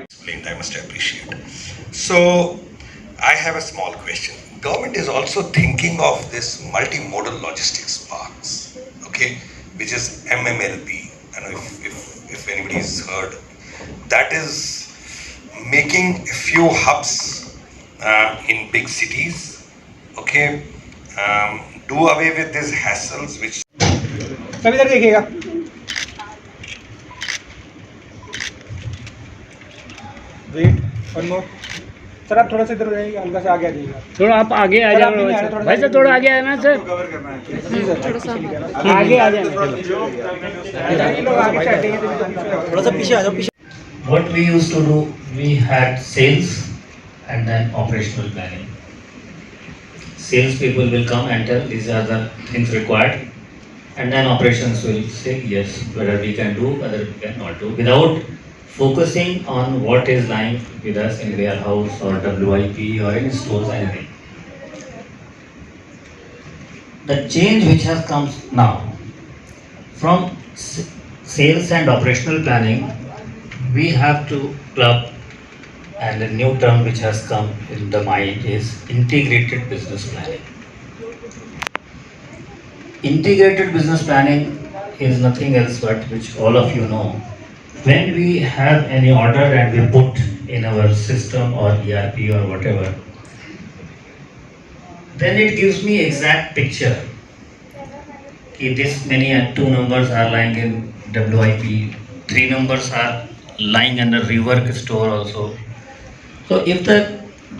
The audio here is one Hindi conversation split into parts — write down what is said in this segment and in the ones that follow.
Explained, I must appreciate. So, I have a small question. Government is also thinking of this multimodal logistics parks, okay, which is MMLP. I don't know if anybody's heard. That is making a few hubs in big cities, okay, do away with these hassles which सब इधर देखिएगा। Wait one more. सर आप थोड़ा सा इधर हो जाइए, हल्का से आगे आ जाइएगा। थोड़ा आप आगे आ सर, जाओ आप भी नहीं आ रहे, थोड़ा भाई साहब, थोड़ा आगे आना सर। कवर करना है जी सर, थोड़ा सा आगे आ जाना। ये लोग आगे चढ़ जाएंगे तो थोड़ा सा पीछे आ जाओ, पीछे। What we used to do, we had sales and then operational planning. Sales people will come and tell these are the things required, and then operations will say yes, whether we can do, whether we cannot do, without focusing on what is lying with us in warehouse or WIP or in stores, anything. The change which has come now from sales and operational planning, we have to club, and a new term which has come in the mind is integrated business planning. Integrated business planning is nothing else but, which all of you know, when we have any order and we put in our system or ERP or whatever, then it gives me exact picture. This many and 2 numbers are lying in WIP, 3 numbers are lying under rework store also. So if the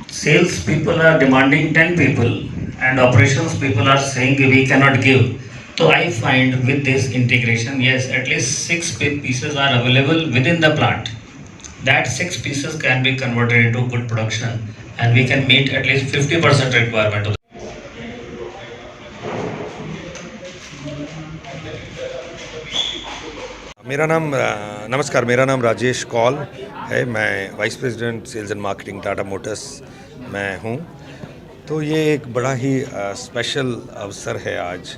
sales people are demanding 10 people and operations people are saying we cannot give, so I find with this integration, yes, at least 6 pieces are available within the plant. That 6 pieces can be converted into good production, and we can meet at least 50% requirement of. नमस्कार, मेरा नाम राजेश कौल है। मैं vice president sales and marketing Tata Motors में हूँ। तो ये एक बड़ा ही स्पेशल अवसर है आज,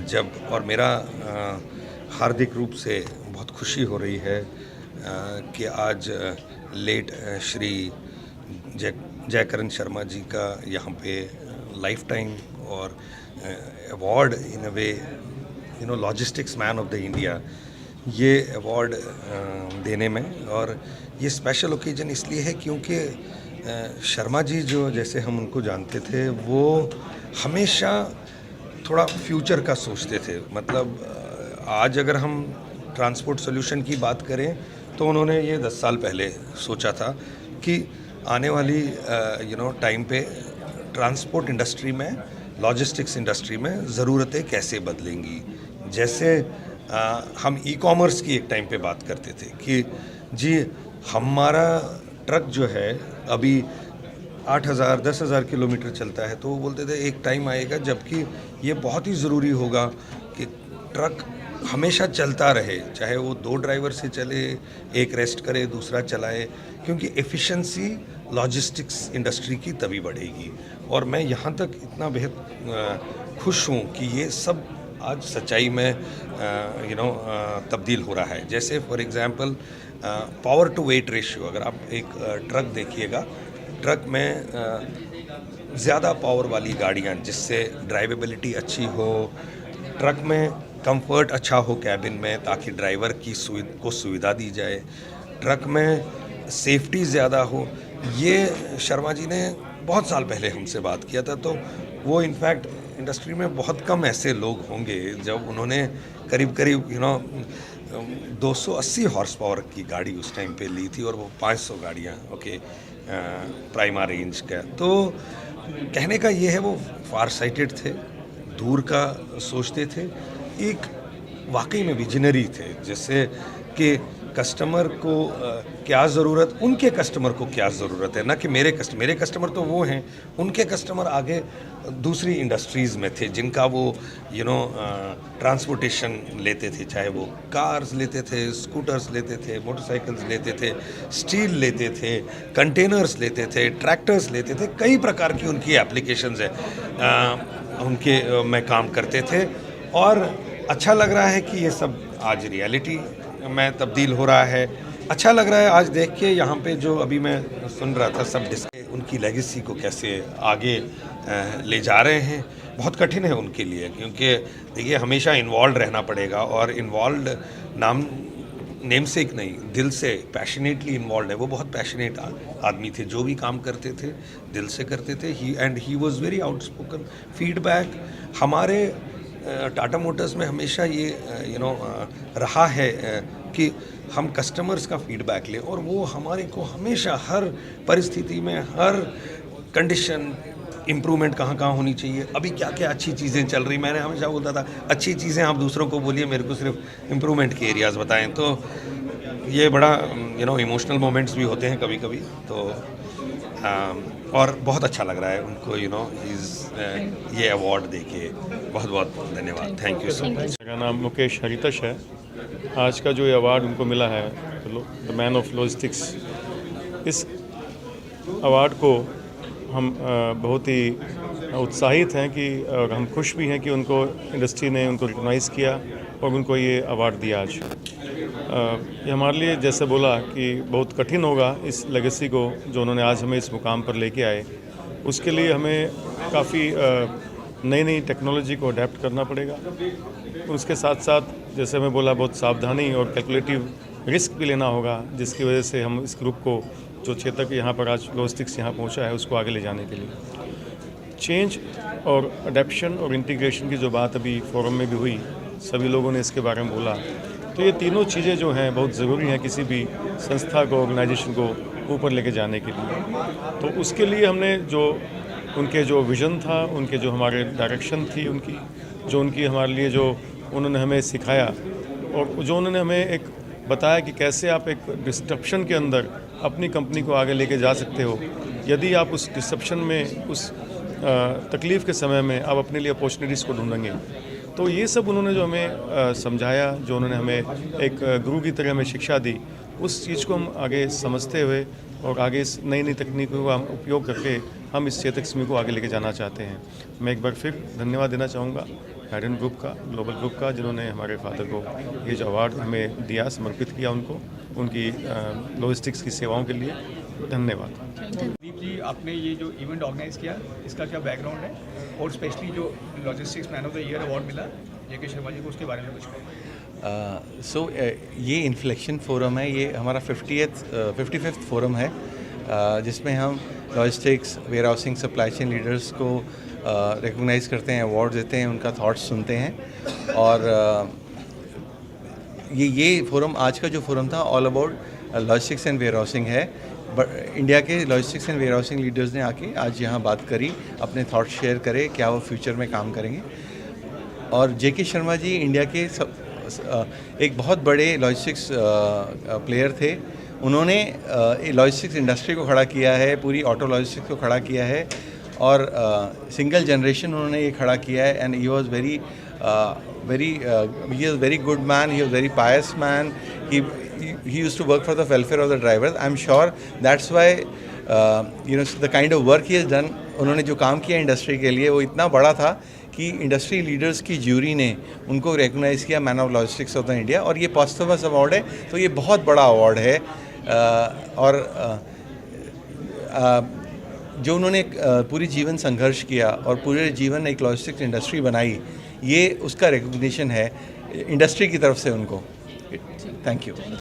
जब और मेरा हार्दिक रूप से बहुत खुशी हो रही है कि आज लेट श्री जयकरण शर्मा जी का यहाँ पे लाइफ टाइम और award in a way, you know, logistics man of the India, ये अवार्ड देने में। और ये स्पेशल ओकेजन इसलिए है क्योंकि शर्मा जी जो, जैसे हम उनको जानते थे, वो हमेशा थोड़ा फ्यूचर का सोचते थे। मतलब आज अगर हम ट्रांसपोर्ट सॉल्यूशन की बात करें तो उन्होंने ये 10 साल पहले सोचा था कि आने वाली टाइम पे ट्रांसपोर्ट इंडस्ट्री में, लॉजिस्टिक्स इंडस्ट्री में ज़रूरतें कैसे बदलेंगी। जैसे हम ई कॉमर्स की एक टाइम पे बात करते थे कि जी हमारा ट्रक जो है अभी 8,000 10,000 किलोमीटर चलता है, तो वो बोलते थे एक टाइम आएगा जबकि ये बहुत ही ज़रूरी होगा कि ट्रक हमेशा चलता रहे, चाहे वो 2 ड्राइवर से चले, एक रेस्ट करे दूसरा चलाए, क्योंकि एफिशिएंसी लॉजिस्टिक्स इंडस्ट्री की तभी बढ़ेगी। और मैं यहाँ तक इतना बेहद खुश हूँ कि ये सब आज सच्चाई में तब्दील हो रहा है। जैसे for example power to weight ratio, अगर आप एक ट्रक देखिएगा, ट्रक में ज़्यादा पावर वाली गाड़ियाँ जिससे ड्राइवेबिलिटी अच्छी हो, ट्रक में कंफर्ट अच्छा हो कैबिन में ताकि ड्राइवर की सुविधा दी जाए, ट्रक में सेफ्टी ज़्यादा हो। ये शर्मा जी ने बहुत साल पहले हमसे बात किया था। तो वो इनफैक्ट इंडस्ट्री में बहुत कम ऐसे लोग होंगे जब उन्होंने करीब 280 हॉर्स पावर की गाड़ी उस टाइम पे ली थी, और वो 500 गाड़ियाँ प्राइमा रेंज का। तो कहने का ये है, वो फार साइटेड थे, दूर का सोचते थे, एक वाकई में विजनरी थे, जैसे कि कस्टमर को क्या ज़रूरत, उनके कस्टमर को क्या ज़रूरत है, ना कि मेरे कस्टमर तो वो हैं, उनके कस्टमर आगे दूसरी इंडस्ट्रीज़ में थे जिनका वो ट्रांसपोर्टेशन लेते थे, चाहे वो कार्स लेते थे, स्कूटर्स लेते थे, मोटरसाइकिल्स लेते थे, स्टील लेते थे, कंटेनर्स लेते थे, ट्रैक्टर्स लेते थे, कई प्रकार की उनकी एप्लीकेशंस है उनके में काम करते थे। और अच्छा लग रहा है कि ये सब आज रियलिटी में तब्दील हो रहा है। अच्छा लग रहा है आज देख के यहाँ पे जो अभी मैं सुन रहा था सब उनकी लेगेसी को कैसे आगे ले जा रहे हैं। बहुत कठिन है उनके लिए, क्योंकि देखिए हमेशा इन्वॉल्व रहना पड़ेगा, और इन्वॉल्व नेम से एक नहीं, दिल से पैशनेटली इन्वॉल्व है। वो बहुत पैशनेट आदमी थे, जो भी काम करते थे दिल से करते थे। He was very outspoken. Feedback हमारे टाटा मोटर्स में हमेशा ये रहा है कि हम कस्टमर्स का फीडबैक लें, और वो हमारे को हमेशा हर परिस्थिति में, हर कंडीशन, इम्प्रूवमेंट कहाँ कहाँ होनी चाहिए, अभी क्या क्या अच्छी चीज़ें चल रही। मैंने हमेशा बोलता था अच्छी चीज़ें आप दूसरों को बोलिए, मेरे को सिर्फ इम्प्रूवमेंट के एरियाज़ बताएं। तो ये बड़ा इमोशनल मोमेंट्स भी होते हैं कभी कभी। तो और बहुत अच्छा लग रहा है उनको ये अवार्ड देके। बहुत बहुत धन्यवाद, थैंक यू सो मच। मेरा नाम मुकेश हरितश है। आज का जो ये अवार्ड उनको मिला है द मैन ऑफ लॉजिस्टिक्स, इस अवार्ड को हम बहुत ही उत्साहित हैं कि, और हम खुश भी हैं कि उनको इंडस्ट्री ने उनको रिकॉग्नाइज़ किया और उनको ये अवार्ड दिया आज। ये हमारे लिए जैसे बोला कि बहुत कठिन होगा इस लेगेसी को जो उन्होंने आज हमें इस मुकाम पर लेके आए, उसके लिए हमें काफ़ी नई नई टेक्नोलॉजी को अडेप्ट करना पड़ेगा। उसके साथ साथ जैसे मैं बोला, बहुत सावधानी और कैलकुलेटिव रिस्क भी लेना होगा, जिसकी वजह से हम इस ग्रुप को, जो क्षेत्र के यहाँ पर आज लॉजिस्टिक्स यहाँ पहुँचा है, उसको आगे ले जाने के लिए चेंज और अडेप्शन और इंटीग्रेशन की जो बात अभी फोरम में भी हुई, सभी लोगों ने इसके बारे में बोला। तो ये तीनों चीज़ें जो हैं बहुत ज़रूरी हैं किसी भी संस्था को, ऑर्गेनाइजेशन को ऊपर लेके जाने के लिए। तो उसके लिए हमने जो उनके जो विज़न था, उनके जो हमारे डायरेक्शन थी, उनकी हमारे लिए जो उन्होंने हमें सिखाया, और जो उन्होंने हमें एक बताया कि कैसे आप एक डिस्ट्रप्शन के अंदर अपनी कंपनी को आगे लेके जा सकते हो, यदि आप उस डिस्ट्रप्शन में, उस तकलीफ़ के समय में आप अपने लिए अपॉर्चुनिटीज़ को ढूंढेंगे। तो ये सब उन्होंने जो हमें समझाया, जो उन्होंने हमें एक गुरु की तरह हमें शिक्षा दी, उस चीज़ को हम आगे समझते हुए और आगे इस नई नई तकनीकों का उपयोग करके हम इस क्षेत्र को आगे लेके जाना चाहते हैं। मैं एक बार फिर धन्यवाद देना चाहूँगा हैडन ग्रुप का, ग्लोबल ग्रुप का, जिन्होंने हमारे फादर को ये जो अवार्ड हमें दिया, समर्पित किया उनको, उनकी लॉजिस्टिक्स की सेवाओं के लिए धन्यवाद। दीप जी, आपने ये जो इवेंट ऑर्गेनाइज किया, इसका क्या बैकग्राउंड है, और स्पेशली जो logistics man of the year award मिला जेके शर्मा जी को, उसके बारे में कुछ कहो। ये इन्फ्लेक्शन फोरम है, ये हमारा 55th फोरम है, जिसमें हम logistics, warehousing, supply chain leaders को रिकॉग्नाइज़ करते हैं, अवार्ड देते हैं, उनका थॉट्स सुनते हैं। और ये फोरम, आज का जो फोरम था, all about logistics and warehousing है। बट इंडिया के logistics and warehousing leaders ने आके आज यहाँ बात करी, अपने थॉट्स शेयर करे, क्या वो फ्यूचर में काम करेंगे। और जेके शर्मा जी इंडिया के एक बहुत बड़े लॉजिस्टिक्स प्लेयर थे। उन्होंने लॉजिस्टिक्स इंडस्ट्री को खड़ा किया है, पूरी ऑटो लॉजिस्टिक्स को खड़ा किया है, और सिंगल जनरेशन उन्होंने ये खड़ा किया है। And he was very good man, he was very Payas man, he used to work for the welfare of the drivers. I'm sure that's why the kind of work he has done, उन्होंने जो काम किया इंडस्ट्री के लिए, वो इतना बड़ा था कि इंडस्ट्री लीडर्स की ज्यूरी ने उनको रिकॉग्नाइज़ किया man of logistics of the India. और ये पॉस्टमस अवार्ड है, तो ये बहुत बड़ा अवार्ड है। और जो उन्होंने पूरी जीवन संघर्ष किया और पूरे जीवन एक लॉजिस्टिक्स इंडस्ट्री बनाई, ये उसका रिकॉग्निशन है इंडस्ट्री की तरफ से उनको। Thank you.